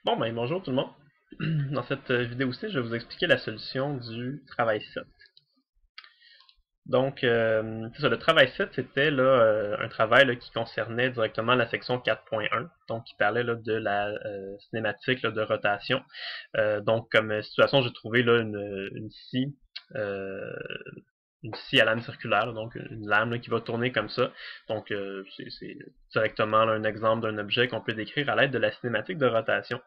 Bon, ben bonjour tout le monde. Dans cette vidéo-ci, je vais vous expliquer la solution du travail 7. Donc, c'est ça, le travail 7, c'était là, un travail là, qui concernait directement la section 4.1, donc qui parlait là, de la cinématique là, de rotation. Donc, comme situation, j'ai trouvé là, une scie euh, une scie à lame circulaire, donc une lame là, qui va tourner comme ça. Donc c'est directement là, un exemple d'un objet qu'on peut décrire à l'aide de la cinématique de rotation.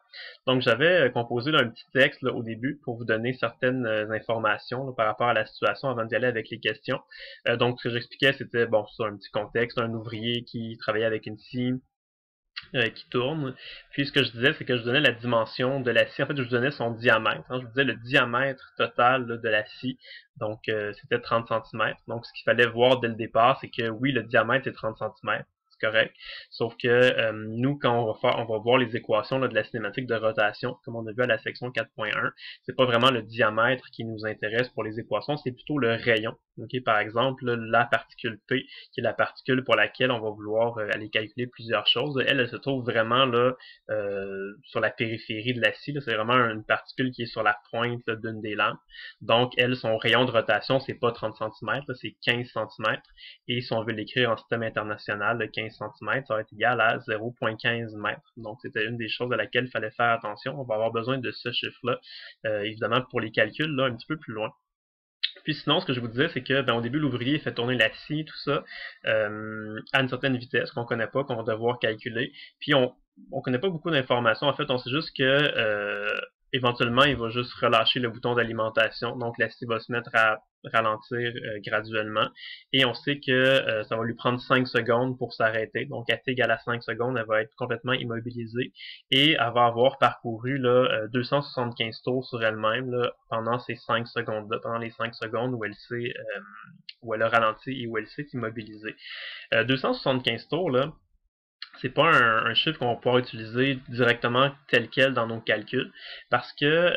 Donc j'avais composé là, un petit texte là, au début pour vous donner certaines informations là, par rapport à la situation avant d'y aller avec les questions. Donc ce que j'expliquais c'était bon c'est un petit contexte, un ouvrier qui travaillait avec une scie qui tourne. Puis ce que je disais, c'est que je donnais la dimension de la scie. En fait, je vous donnais son diamètre. Hein. Je vous disais le diamètre total là, de la scie. Donc, c'était 30 centimètres. Donc, ce qu'il fallait voir dès le départ, c'est que oui, le diamètre, c'est 30 centimètres. C'est correct. Sauf que nous, quand on va voir les équations là, de la cinématique de rotation, comme on a vu à la section 4.1, c'est pas vraiment le diamètre qui nous intéresse pour les équations, c'est plutôt le rayon. Okay? Par exemple, là, la particule P, qui est la particule pour laquelle on va vouloir aller calculer plusieurs choses. Elle se trouve vraiment là sur la périphérie de la scie. C'est vraiment une particule qui est sur la pointe d'une des lames. Donc, elle, son rayon de rotation, c'est pas 30 cm, c'est 15 cm. Et si on veut l'écrire en système international, le 15 cm, ça va être égal à 0,15 m. Donc, c'était une des choses à laquelle il fallait faire attention. On va avoir besoin de ce chiffre-là, évidemment, pour les calculs, là, un petit peu plus loin. Puis sinon, ce que je vous disais, c'est que au début, l'ouvrier fait tourner la scie, tout ça, à une certaine vitesse qu'on connaît pas, qu'on va devoir calculer. Puis on connaît pas beaucoup d'informations. En fait, on sait juste que éventuellement, il va juste relâcher le bouton d'alimentation. Donc la scie va se mettre à ralentir graduellement. Et on sait que ça va lui prendre 5 secondes pour s'arrêter. Donc à t égale à 5 secondes, elle va être complètement immobilisée. Et elle va avoir parcouru là, 275 tours sur elle-même là, pendant ces 5 secondes-là, pendant les 5 secondes où elle a ralenti et où elle s'est immobilisée. 275 tours, là, c'est pas un chiffre qu'on va pouvoir utiliser directement tel quel dans nos calculs, parce que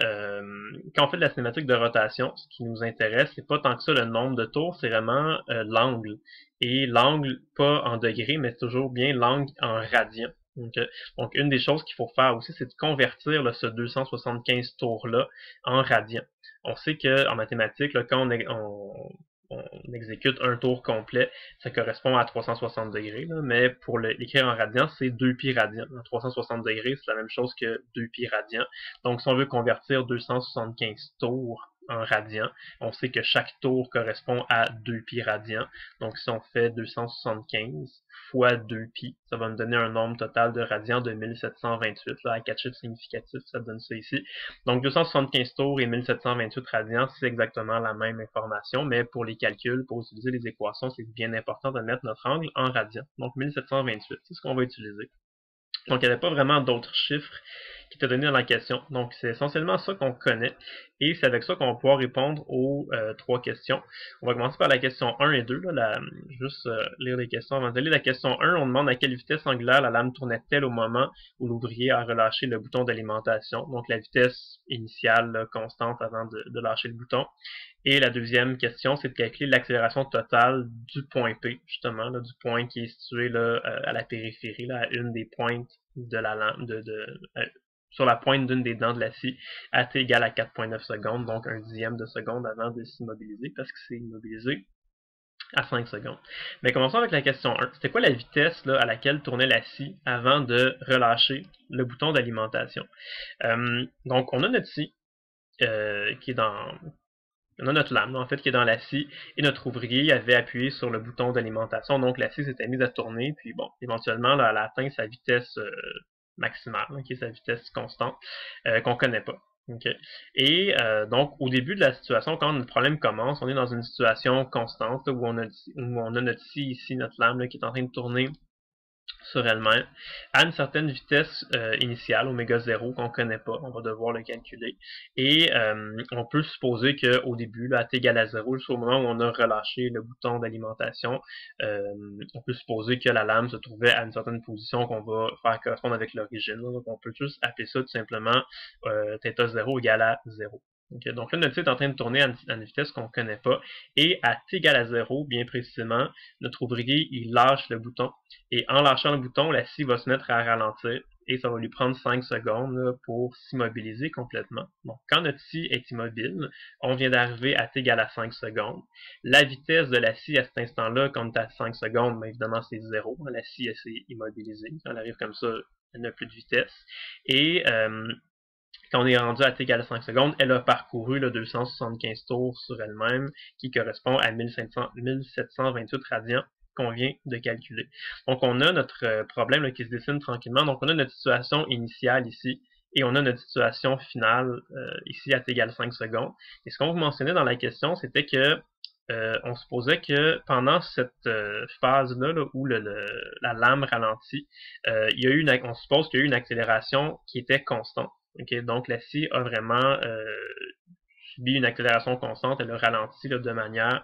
quand on fait de la cinématique de rotation, ce qui nous intéresse, c'est pas tant que ça le nombre de tours, c'est vraiment l'angle. Et l'angle, pas en degrés, mais c'est toujours bien l'angle en radians. Donc, une des choses qu'il faut faire aussi, c'est de convertir là, ce 275 tours-là en radians. On sait que en mathématiques, là, quand on exécute un tour complet, ça correspond à 360 degrés, là, mais pour l'écrire en radians, c'est 2 pi radians. 360 degrés, c'est la même chose que 2 pi radians. Donc, si on veut convertir 275 tours en radians, on sait que chaque tour correspond à 2 pi radians. Donc, si on fait 275 fois 2 pi, ça va me donner un nombre total de radians de 1728. Là, à 4 chiffres significatifs, ça donne ça ici. Donc 275 tours et 1728 radians, c'est exactement la même information, mais pour les calculs, pour utiliser les équations, c'est bien important de mettre notre angle en radians. Donc 1728, c'est ce qu'on va utiliser. Donc il n'y avait pas vraiment d'autres chiffres qui étaient donnés dans la question. Donc c'est essentiellement ça qu'on connaît et c'est avec ça qu'on va pouvoir répondre aux trois questions. On va commencer par la question 1 et 2. Là, juste lire les questions avant d'aller. La question 1, on demande à quelle vitesse angulaire la lame tournait-elle au moment où l'ouvrier a relâché le bouton d'alimentation. Donc la vitesse initiale là, constante avant de lâcher le bouton. Et la deuxième question, c'est de calculer l'accélération totale du point P, justement, là, du point qui est situé là, à la périphérie, là, à une des pointes de la lampe, sur la pointe d'une des dents de la scie, à t égale à 4,9 secondes, donc un dixième de seconde avant de s'immobiliser, parce que c'est immobilisé à 5 secondes. Mais commençons avec la question 1. C'était quoi la vitesse là, à laquelle tournait la scie avant de relâcher le bouton d'alimentation? Donc, on a notre scie qui est dans on a notre lame, en fait, qui est dans la scie, et notre ouvrier avait appuyé sur le bouton d'alimentation, donc la scie s'était mise à tourner, puis bon, éventuellement, là, elle a atteint sa vitesse maximale, qui est sa vitesse constante, qu'on connaît pas. Okay. Et donc, au début de la situation, quand le problème commence, on est dans une situation constante où on a notre scie ici, notre lame là, qui est en train de tourner sur elle-même à une certaine vitesse initiale, oméga 0, qu'on ne connaît pas, on va devoir le calculer. Et on peut supposer qu'au début, là, à t égale à 0, jusqu'au moment où on a relâché le bouton d'alimentation, on peut supposer que la lame se trouvait à une certaine position qu'on va faire correspondre avec l'origine. Donc on peut juste appeler ça tout simplement θ0 égale à 0. Okay? Donc là, notre scie est en train de tourner à une vitesse qu'on ne connaît pas, et à t égale à 0, bien précisément, notre ouvrier, il lâche le bouton, et en lâchant le bouton, la scie va se mettre à ralentir, et ça va lui prendre 5 secondes là, pour s'immobiliser complètement. Donc, quand notre scie est immobile, on vient d'arriver à t égale à 5 secondes. La vitesse de la scie à cet instant-là, quand on est à 5 secondes, bien évidemment, c'est 0. La scie, elle s'est immobilisée. Quand elle arrive comme ça, elle n'a plus de vitesse. Et quand on est rendu à t égale à 5 secondes, elle a parcouru là, 275 tours sur elle-même, qui correspond à 1728 radians qu'on vient de calculer. Donc, on a notre problème là, qui se dessine tranquillement. Donc, on a notre situation initiale ici, et on a notre situation finale ici à t égale 5 secondes. Et ce qu'on vous mentionnait dans la question, c'était que on supposait que pendant cette phase-là là, où la lame ralentit, il y a eu on suppose qu'il y a eu une accélération qui était constante. Okay? Donc la scie a vraiment subi une accélération constante, elle a ralenti là, de manière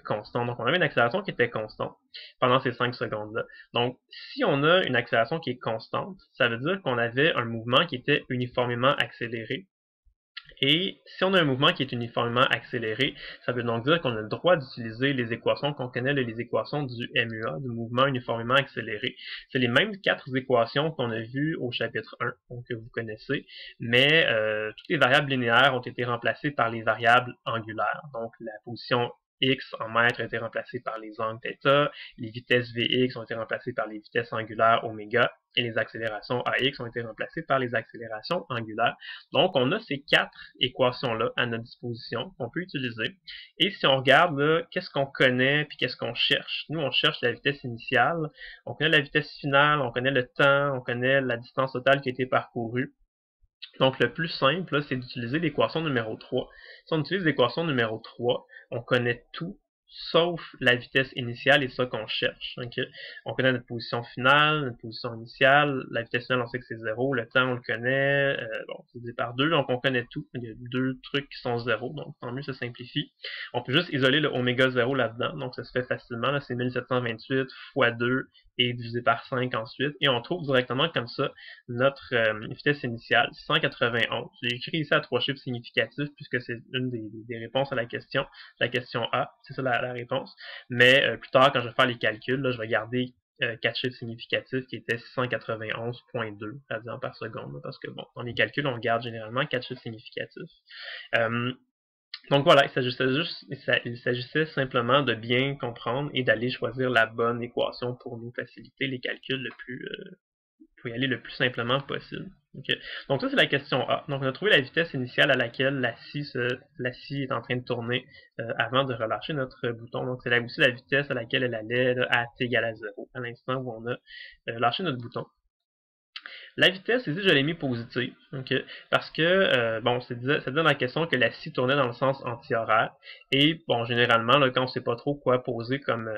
constante. Donc on avait une accélération qui était constante pendant ces 5 secondes-là. Donc si on a une accélération qui est constante, ça veut dire qu'on avait un mouvement qui était uniformément accéléré. Et si on a un mouvement qui est uniformément accéléré, ça veut donc dire qu'on a le droit d'utiliser les équations qu'on connaît, les équations du MUA, du mouvement uniformément accéléré. C'est les mêmes 4 équations qu'on a vues au chapitre 1, donc que vous connaissez, mais toutes les variables linéaires ont été remplacées par les variables angulaires. Donc la position x en mètres a été remplacée par les angles θ, les vitesses Vx ont été remplacées par les vitesses angulaires oméga, et les accélérations AX ont été remplacées par les accélérations angulaires. Donc, on a ces 4 équations-là à notre disposition qu'on peut utiliser. Et si on regarde, qu'est-ce qu'on connaît puis qu'est-ce qu'on cherche? Nous, on cherche la vitesse initiale, on connaît la vitesse finale, on connaît le temps, on connaît la distance totale qui a été parcourue. Donc, le plus simple, c'est d'utiliser l'équation numéro 3. Si on utilise l'équation numéro 3, on connaît tout sauf la vitesse initiale et ça qu'on cherche. Okay? On connaît notre position finale, notre position initiale, la vitesse finale on sait que c'est 0, le temps on le connaît, bon, c'est divisé par 2, donc on connaît tout. Il y a 2 trucs qui sont 0, donc tant mieux, ça simplifie. On peut juste isoler le oméga 0 là-dedans, donc ça se fait facilement, là, c'est 1728 fois 2 et divisé par 5 ensuite, et on trouve directement comme ça notre vitesse initiale, 191. J'ai écrit ici à 3 chiffres significatifs puisque c'est une des réponses à la question A, c'est ça la réponse. Mais plus tard, quand je vais faire les calculs, là, je vais garder 4 chiffres significatifs qui étaient 691.2 radians par seconde, parce que bon, dans les calculs, on garde généralement 4 chiffres significatifs. Donc voilà, il s'agissait simplement de bien comprendre et d'aller choisir la bonne équation pour nous faciliter les calculs pour y aller le plus simplement possible. Okay. Donc ça, c'est la question A. Donc on a trouvé la vitesse initiale à laquelle la scie est en train de tourner avant de relâcher notre bouton. Donc c'est aussi la vitesse à laquelle elle allait là, à t égale à 0, à l'instant où on a lâché notre bouton. La vitesse, ici, je l'ai mis positive, okay, parce que, bon, ça dit dans la question que la scie tournait dans le sens anti-horaire, et, bon, généralement, là, quand on ne sait pas trop quoi poser comme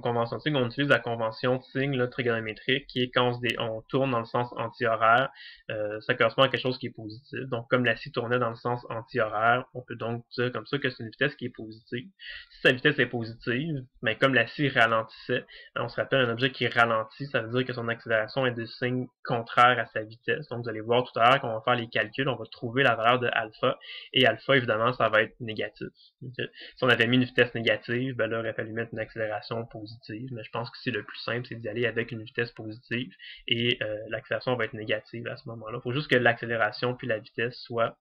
convention de signe, on utilise la convention de signe là, trigonométrique, qui est quand on tourne dans le sens anti-horaire, ça correspond à quelque chose qui est positif. Donc, comme la scie tournait dans le sens anti-horaire, on peut donc dire comme ça que c'est une vitesse qui est positive. Si sa vitesse est positive, mais comme la scie ralentissait, on se rappelle un objet qui ralentit, ça veut dire que son accélération est de signe contraire à sa vitesse. Donc, vous allez voir tout à l'heure qu'on va faire les calculs, on va trouver la valeur de alpha, et alpha, évidemment, ça va être négatif. Okay? Si on avait mis une vitesse négative, ben là, il aurait fallu mettre une accélération positive, mais je pense que c'est le plus simple, c'est d'y aller avec une vitesse positive, et l'accélération va être négative à ce moment-là. Il faut juste que l'accélération puis la vitesse soient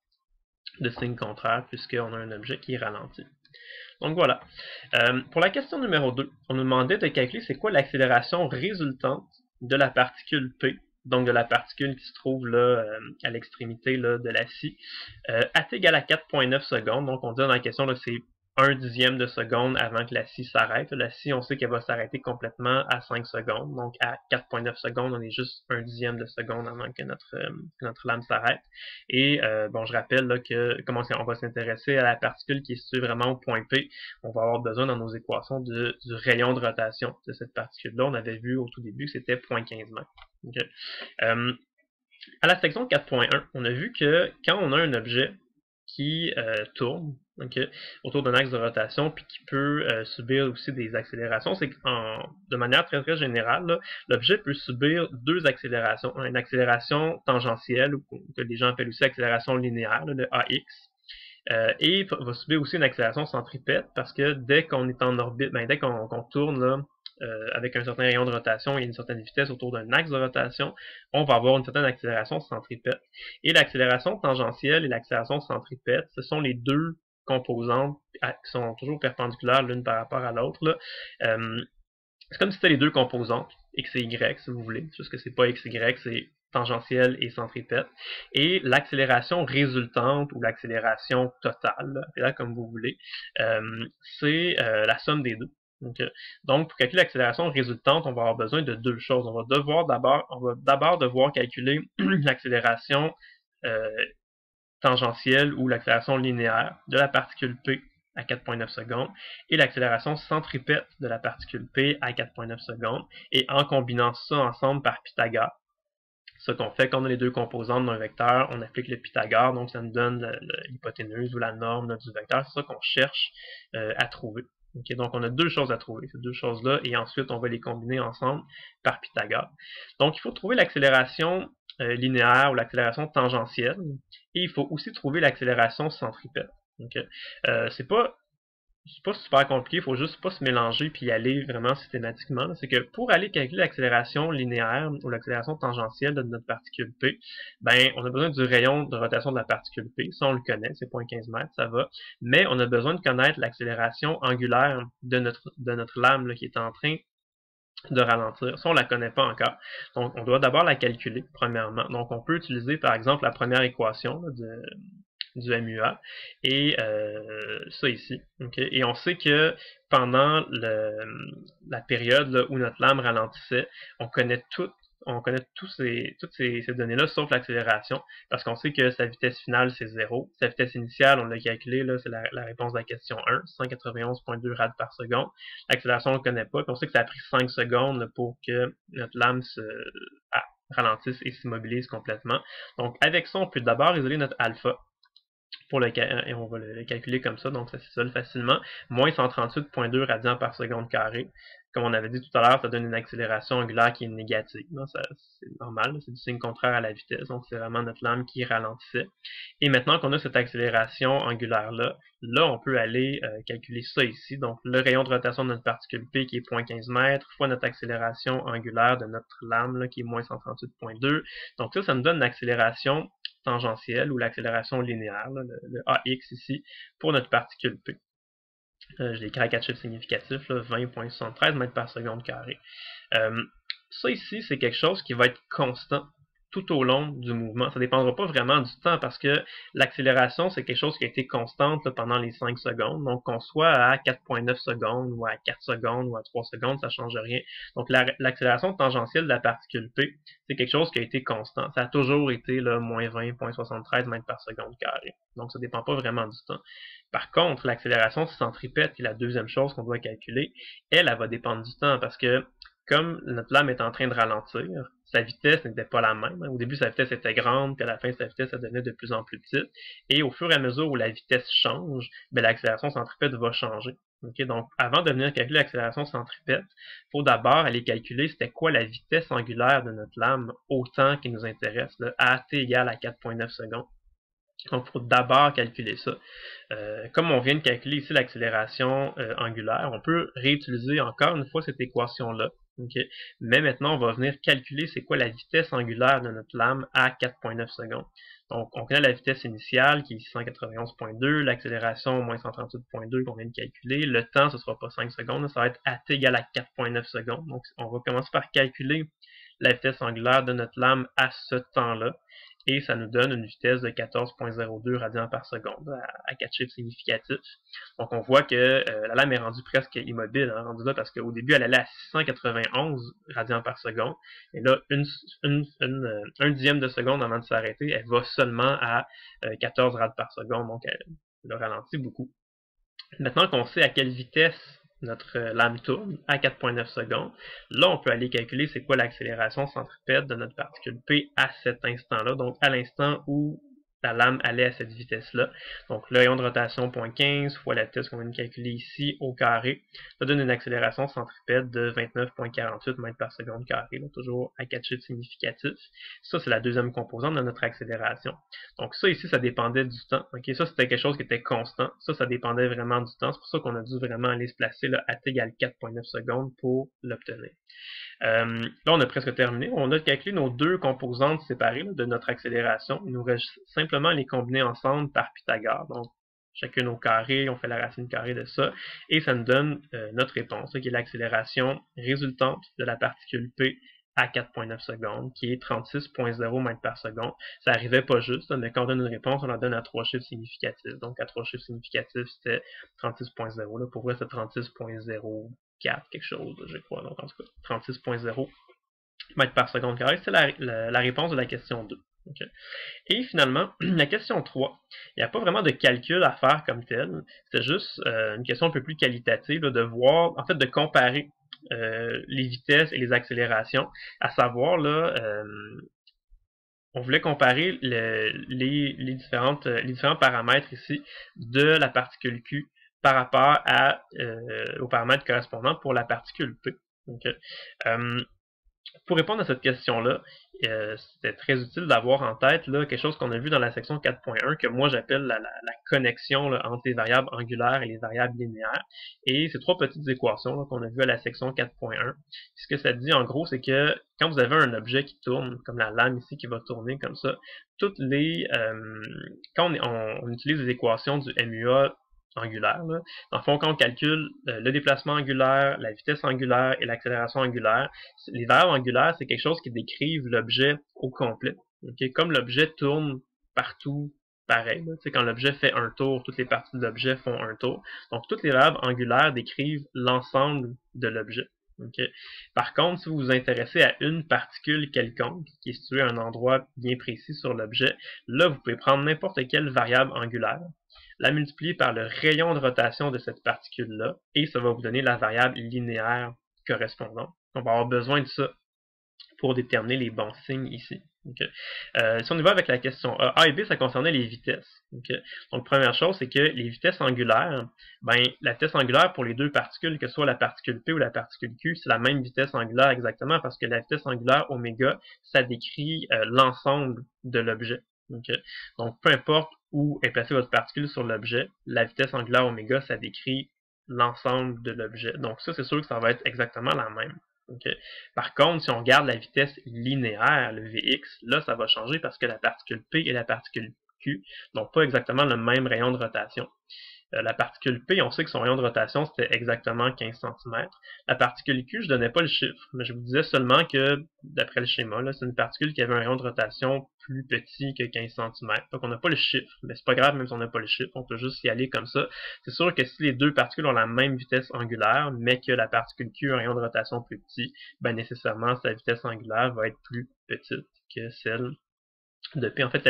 de signe contraire, puisqu'on a un objet qui ralentit. Donc voilà. Pour la question numéro 2, on nous demandait de calculer c'est quoi l'accélération résultante de la particule P, donc de la particule qui se trouve là à l'extrémité de la scie, à t égale à 4,9 secondes. Donc on dit dans la question là c'est 1/10 de seconde avant que la scie s'arrête. La scie, on sait qu'elle va s'arrêter complètement à 5 secondes. Donc, à 4,9 secondes, on est juste 1/10 de seconde avant que notre lame s'arrête. Et, bon, je rappelle là, que comment on va s'intéresser à la particule qui est située vraiment au point P. On va avoir besoin dans nos équations du rayon de rotation de cette particule-là. On avait vu au tout début que c'était 0,15 mètres. Okay. À la section 4.1, on a vu que quand on a un objet qui tourne autour d'un axe de rotation puis qui peut subir aussi des accélérations, c'est que de manière très très générale, l'objet peut subir 2 accélérations. Une accélération tangentielle, ou que les gens appellent aussi accélération linéaire, là, de AX, Et va subir aussi une accélération centripète parce que dès qu'on est en orbite, dès qu'on tourne là, avec un certain rayon de rotation et une certaine vitesse autour d'un axe de rotation, on va avoir une certaine accélération centripète. Et l'accélération tangentielle et l'accélération centripète, ce sont les deux composantes qui sont toujours perpendiculaires l'une par rapport à l'autre. C'est comme si c'était les deux composantes, x et y si vous voulez, juste que c'est pas x, y, c'est tangentielle et centripète. Et l'accélération résultante ou l'accélération totale, là comme vous voulez, c'est la somme des deux. Donc, pour calculer l'accélération résultante, on va avoir besoin de deux choses. On va d'abord devoir calculer l'accélération tangentielle ou l'accélération linéaire de la particule P à 4,9 secondes et l'accélération centripète de la particule P à 4,9 secondes. Et en combinant ça ensemble par Pythagore, ce qu'on fait quand on a les deux composantes d'un vecteur, on applique le Pythagore, donc ça nous donne l'hypoténuse ou la norme du vecteur. C'est ça qu'on cherche à trouver. Okay, donc on a deux choses à trouver, ces deux choses-là, et ensuite on va les combiner ensemble par Pythagore. Donc il faut trouver l'accélération linéaire ou l'accélération tangentielle, et il faut aussi trouver l'accélération centripète. Okay. C'est pas super compliqué, il faut juste pas se mélanger puis y aller vraiment systématiquement. C'est que pour aller calculer l'accélération linéaire ou l'accélération tangentielle de notre particule P, on a besoin du rayon de rotation de la particule P. Ça, on le connaît, c'est 0,15 mètres, ça va. Mais on a besoin de connaître l'accélération angulaire de notre lame là, qui est en train de ralentir. Ça, on la connaît pas encore. Donc, on doit d'abord la calculer, premièrement. Donc, on peut utiliser, par exemple, la première équation là, du MUA et ça ici. Okay? Et on sait que pendant la période là, où notre lame ralentissait, on connaît toutes ces données-là, sauf l'accélération, parce qu'on sait que sa vitesse finale, c'est 0. Sa vitesse initiale, on l'a calculé, là, c'est la réponse de la question 1, 191,2 rads par seconde. L'accélération, on ne le connaît pas, puis on sait que ça a pris 5 secondes là, pour que notre lame ralentisse et s'immobilise complètement. Donc, avec ça, on peut d'abord isoler notre alpha, et on va le calculer comme ça, donc ça s'isole facilement, moins 138,2 radians par seconde carré. Comme on avait dit tout à l'heure, ça donne une accélération angulaire qui est négative. C'est normal, c'est du signe contraire à la vitesse, donc c'est vraiment notre lame qui ralentissait. Et maintenant qu'on a cette accélération angulaire-là, là on peut aller calculer ça ici, donc le rayon de rotation de notre particule P qui est 0,15 mètres, fois notre accélération angulaire de notre lame là, qui est moins 138,2. Donc ça nous donne une accélération tangentielle ou l'accélération linéaire, là, le AX ici, pour notre particule P. Je l'ai écrit à 4 chiffres significatifs, 20,73 mètres par seconde carré. Ça ici, c'est quelque chose qui va être constant tout au long du mouvement. Ça ne dépendra pas vraiment du temps parce que l'accélération, c'est quelque chose qui a été constante là, pendant les 5 secondes. Donc, qu'on soit à 4,9 secondes ou à 4 secondes ou à 3 secondes, ça ne change rien. Donc, l'accélération tangentielle de la particule P, c'est quelque chose qui a été constant. Ça a toujours été là, moins 20,73 mètres par seconde carré. Donc, ça ne dépend pas vraiment du temps. Par contre, l'accélération centripète, qui est la deuxième chose qu'on doit calculer, elle va dépendre du temps parce que comme notre lame est en train de ralentir, sa vitesse n'était pas la même. Au début, sa vitesse était grande, puis à la fin, sa vitesse, elle devenait de plus en plus petite. Et au fur et à mesure où la vitesse change, l'accélération centripète va changer. Okay? Donc, avant de venir calculer l'accélération centripète, il faut d'abord aller calculer c'était quoi la vitesse angulaire de notre lame au temps qui nous intéresse, là, à t égale à 4,9 secondes. Donc, il faut d'abord calculer ça. Comme on vient de calculer ici l'accélération angulaire, on peut réutiliser encore une fois cette équation-là. Okay? Mais maintenant, on va venir calculer c'est quoi la vitesse angulaire de notre lame à 4,9 secondes. Donc, on connaît la vitesse initiale qui est 691,2, l'accélération moins 138,2 qu'on vient de calculer. Le temps, ce ne sera pas 5 secondes, ça va être at égale à 4,9 secondes. Donc, on va commencer par calculer la vitesse angulaire de notre lame à ce temps-là. Et ça nous donne une vitesse de 14,02 radians par seconde à 4 chiffres significatifs. Donc on voit que la lame est rendue presque immobile, rendue là parce qu'au début elle allait à 691 radians par seconde, et là un dixième de seconde avant de s'arrêter, elle va seulement à 14 rad par seconde, donc elle a ralenti beaucoup. Maintenant qu'on sait à quelle vitesse notre lame tourne, à 4,9 secondes, là on peut aller calculer c'est quoi l'accélération centripète de notre particule P à cet instant-là, donc à l'instant où la lame allait à cette vitesse-là. Donc le rayon de rotation 0,15 fois la vitesse qu'on vient de calculer ici au carré, ça donne une accélération centripète de 29,48 mètres par seconde carré, là, toujours à 4 chiffres significatifs. Ça, c'est la deuxième composante de notre accélération. Donc ça ici, ça dépendait du temps. Ok, ça c'était quelque chose qui était constant. Ça dépendait vraiment du temps. C'est pour ça qu'on a dû vraiment aller se placer là, à t égale 4.9 secondes pour l'obtenir. Là, on a presque terminé. On a calculé nos deux composantes séparées là, de notre accélération. Il nous reste simplement à les combiner ensemble par Pythagore. Donc, chacune au carré, on fait la racine carrée de ça, et ça nous donne notre réponse, qui est l'accélération résultante de la particule P à 4.9 secondes, qui est 36.0 mètres par seconde. Ça arrivait pas juste, mais quand on donne une réponse, on la donne à 3 chiffres significatifs. Donc, à 3 chiffres significatifs, c'était 36.0. Pour vrai, c'est 36.04 quelque chose, je crois. Donc, en tout cas, 36.0 mètres par seconde carré, c'est la réponse de la question 2. Okay. Et finalement, la question 3, il n'y a pas vraiment de calcul à faire comme tel. C'est juste une question un peu plus qualitative, là, de voir, en fait, de comparer les vitesses et les accélérations, à savoir, là, on voulait comparer les différents paramètres ici de la particule Q par rapport aux paramètres correspondants pour la particule P. Okay. Pour répondre à cette question-là, c'était très utile d'avoir en tête là, quelque chose qu'on a vu dans la section 4.1 que moi j'appelle la connexion là, entre les variables angulaires et les variables linéaires. Et ces trois petites équations qu'on a vues à la section 4.1, ce que ça dit en gros, c'est que quand vous avez un objet qui tourne, comme la lame ici qui va tourner comme ça, quand on utilise les équations du MUA angulaire. Là. Dans le fond, quand on calcule le déplacement angulaire, la vitesse angulaire et l'accélération angulaire, les variables angulaires, c'est quelque chose qui décrivent l'objet au complet. Okay? Comme l'objet tourne partout pareil, là, quand l'objet fait un tour, toutes les parties de l'objet font un tour. Donc, toutes les variables angulaires décrivent l'ensemble de l'objet. Okay? Par contre, si vous vous intéressez à une particule quelconque, qui est située à un endroit bien précis sur l'objet, là, vous pouvez prendre n'importe quelle variable angulaire, la multiplier par le rayon de rotation de cette particule-là, et ça va vous donner la variable linéaire correspondante. On va avoir besoin de ça pour déterminer les bons signes ici. Okay. Si on y va avec la question A et B, ça concernait les vitesses. Okay. Donc, première chose, c'est que les vitesses angulaires, la vitesse angulaire pour les deux particules, que ce soit la particule P ou la particule Q, c'est la même vitesse angulaire exactement parce que la vitesse angulaire oméga, ça décrit l'ensemble de l'objet. Okay. Donc, peu importe où est placée votre particule sur l'objet, la vitesse angulaire oméga, ça décrit l'ensemble de l'objet. Donc, ça, c'est sûr que ça va être exactement la même. Okay. Par contre, si on regarde la vitesse linéaire, le Vx, là, ça va changer parce que la particule P et la particule Q n'ont pas exactement le même rayon de rotation. La particule P, on sait que son rayon de rotation, c'était exactement 15 cm. La particule Q, je ne donnais pas le chiffre, mais je vous disais seulement que, d'après le schéma, c'est une particule qui avait un rayon de rotation plus petit que 15 cm. Donc, on n'a pas le chiffre, mais c'est pas grave même si on n'a pas le chiffre, on peut juste y aller comme ça. C'est sûr que si les deux particules ont la même vitesse angulaire, mais que la particule Q a un rayon de rotation plus petit, nécessairement, sa vitesse angulaire va être plus petite que celle de P. En fait,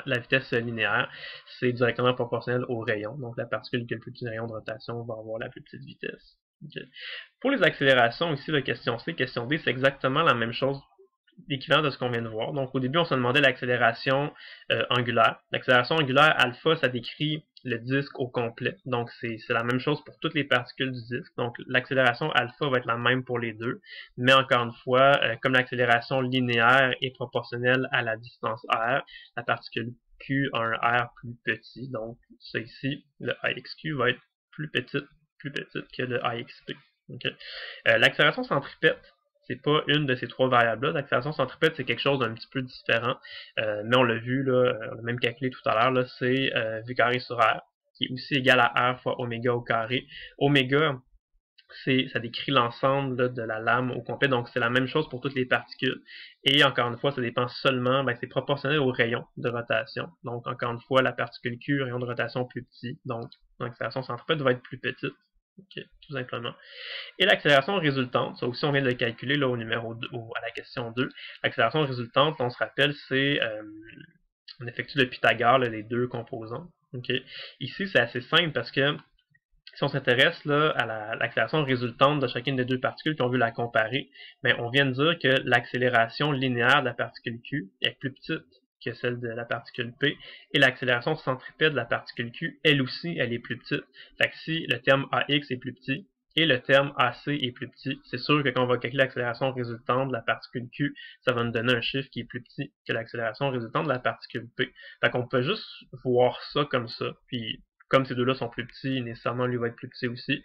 la vitesse linéaire, c'est directement proportionnel au rayon. Donc, la particule qui a le plus petit rayon de rotation va avoir la plus petite vitesse. Okay. Pour les accélérations, ici, la question C, question D, c'est exactement la même chose, l'équivalent de ce qu'on vient de voir. Donc, au début, on se demandait l'accélération angulaire. L'accélération angulaire alpha, ça décrit le disque au complet. Donc, c'est la même chose pour toutes les particules du disque. Donc, l'accélération alpha va être la même pour les deux. Mais encore une fois, comme l'accélération linéaire est proportionnelle à la distance r, la particule Q a un r plus petit. Donc, ça ici, le AXQ va être plus petite que le AXP. Okay. L'accélération centripète, c'est pas une de ces trois variables-là. L'accélération centripète, c'est quelque chose d'un petit peu différent. Mais on l'a vu, là, on l'a même calculé tout à l'heure, c'est V carré sur R, qui est aussi égal à R fois oméga au carré. Oméga, ça décrit l'ensemble de la lame au complet, donc c'est la même chose pour toutes les particules. Et encore une fois, ça dépend seulement, c'est proportionnel au rayon de rotation. Donc encore une fois, la particule Q, rayon de rotation plus petit, donc l'accélération centripète va être plus petite. Okay, tout simplement. Et l'accélération résultante, ça aussi on vient de le calculer là, à la question 2. L'accélération résultante, on se rappelle, c'est on effectue le Pythagore, là, les deux composants. Okay. Ici, c'est assez simple parce que si on s'intéresse là à l'accélération résultante de chacune des deux particules, puis on veut la comparer, on vient de dire que l'accélération linéaire de la particule Q est plus petite que celle de la particule P, et l'accélération centripète de la particule Q, elle aussi, elle est plus petite. Fait que si le terme AX est plus petit et le terme AC est plus petit, c'est sûr que quand on va calculer l'accélération résultante de la particule Q, ça va nous donner un chiffre qui est plus petit que l'accélération résultante de la particule P. Fait qu'on peut juste voir ça comme ça, puis comme ces deux-là sont plus petits, nécessairement lui va être plus petit aussi,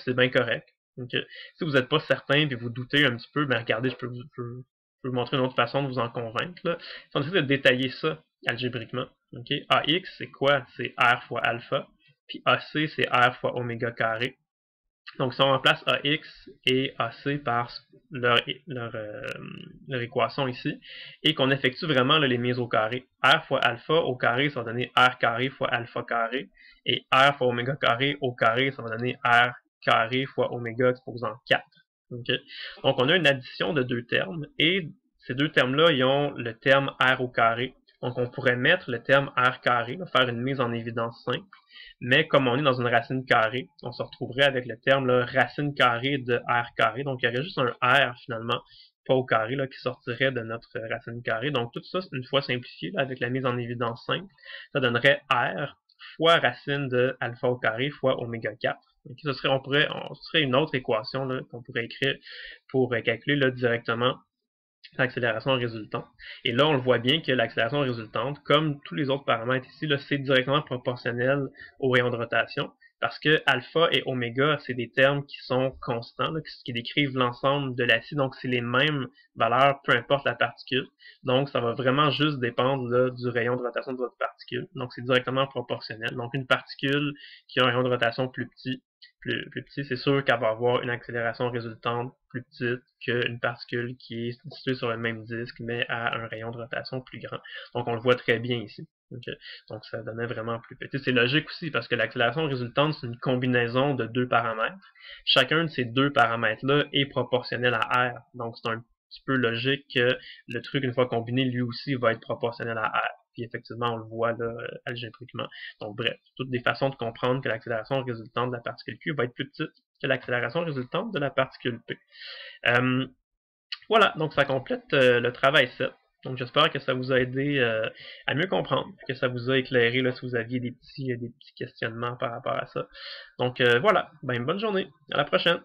c'est bien correct. Donc, si vous n'êtes pas certain et vous doutez un petit peu, ben regardez, je peux vous montrer une autre façon de vous en convaincre. Là. Si on essaie de détailler ça algébriquement, okay? AX c'est quoi? C'est R fois alpha, puis AC c'est R fois oméga carré. Donc si on remplace AX et AC par leur équation ici, et qu'on effectue vraiment là, les mises au carré, R fois alpha au carré, ça va donner R carré fois alpha carré, et R fois oméga carré au carré, ça va donner R carré fois oméga exposant 4. Okay? Donc on a une addition de deux termes, et ces deux termes-là, ils ont le terme R au carré. Donc on pourrait mettre le terme R carré, faire une mise en évidence simple, mais comme on est dans une racine carrée, on se retrouverait avec le terme là, racine carrée de R carré. Donc il y aurait juste un R finalement, pas au carré, là, qui sortirait de notre racine carrée. Donc tout ça, une fois simplifié, là, avec la mise en évidence simple, ça donnerait R fois racine de alpha au carré fois oméga 4. Donc, ce serait une autre équation qu'on pourrait écrire pour calculer là, directement l'accélération résultante. Et là, on le voit bien que l'accélération résultante, comme tous les autres paramètres ici, c'est directement proportionnel au rayon de rotation, parce que alpha et oméga, c'est des termes qui sont constants, là, qui décrivent l'ensemble de la scie, donc c'est les mêmes valeurs, peu importe la particule. Donc, ça va vraiment juste dépendre là, du rayon de rotation de votre particule. Donc, c'est directement proportionnel. Donc, une particule qui a un rayon de rotation plus petit, c'est sûr qu'elle va avoir une accélération résultante plus petite qu'une particule qui est située sur le même disque, mais à un rayon de rotation plus grand. Donc on le voit très bien ici. Okay. Donc ça donnait vraiment plus petit. C'est logique aussi, parce que l'accélération résultante, c'est une combinaison de deux paramètres. Chacun de ces deux paramètres-là est proportionnel à R. Donc c'est un petit peu logique que le truc, une fois combiné, lui aussi va être proportionnel à R. Puis effectivement, on le voit là, algébriquement. Donc bref, toutes des façons de comprendre que l'accélération résultante de la particule Q va être plus petite que l'accélération résultante de la particule P. Voilà, donc ça complète le travail 7. Donc j'espère que ça vous a aidé à mieux comprendre, que ça vous a éclairé là, si vous aviez des petits questionnements par rapport à ça. Donc voilà, ben, bonne journée, à la prochaine!